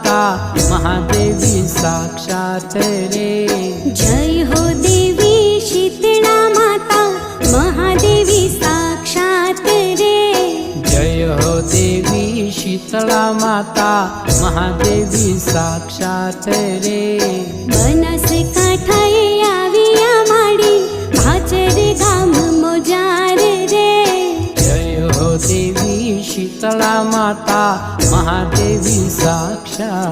माता महादेवी साक्षात रे। जय हो देवी शीतला माता महादेवी साक्षात रे। जय हो देवी शीतला माता महादेवी साक्षात रे। બનાસકાંઠાએ આવ્યા માડી ભાચર ગામ મોજાર રે। जय हो देवी शीतला माता महादेवी साक्षात।